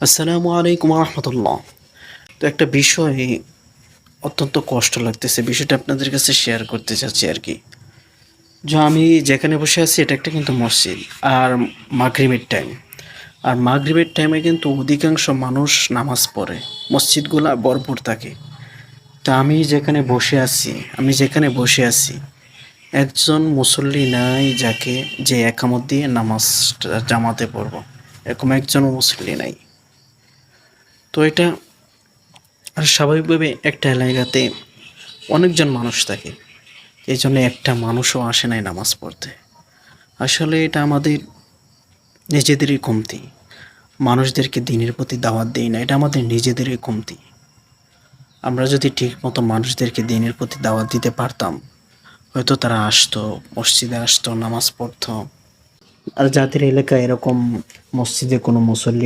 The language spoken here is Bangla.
আসসালামু আলাইকুম রহমতুল্লাহ। তো একটা বিষয় অত্যন্ত কষ্ট লাগতেছে, বিষয়টা আপনাদের কাছে শেয়ার করতে চাচ্ছি আর কি। যে আমি যেখানে বসে আছি এটা একটা কিন্তু মসজিদ, আর মাগরিবের টাইম, আর মাগরিবের টাইমে কিন্তু অধিকাংশ মানুষ নামাজ পড়ে, মসজিদগুলা ভরপুর থাকে। তা আমি যেখানে বসে আছি একজন মুসল্লি নাই যে একামত দিয়ে নামাজ জামাতে পড়ব, এরকম একজনও মুসল্লি নাই। তো এটা, আর স্বাভাবিকভাবে একটা এলাকাতে অনেকজন মানুষ থাকে, এই জন্য একটা মানুষও আসে নাই নামাজ পড়তে। আসলে এটা আমাদের নিজেদেরই কমতি, মানুষদেরকে দিনের প্রতি দাওয়াত দিই না, এটা আমাদের নিজেদেরই কমতি। আমরা যদি ঠিক মতো মানুষদেরকে দিনের প্রতি দাওয়াত দিতে পারতাম, হয়তো তারা আসতো, মসজিদে আসতো, নামাজ পড়তো। আর যাদের এলাকায় এরকম মসজিদে কোনো মুসল্লি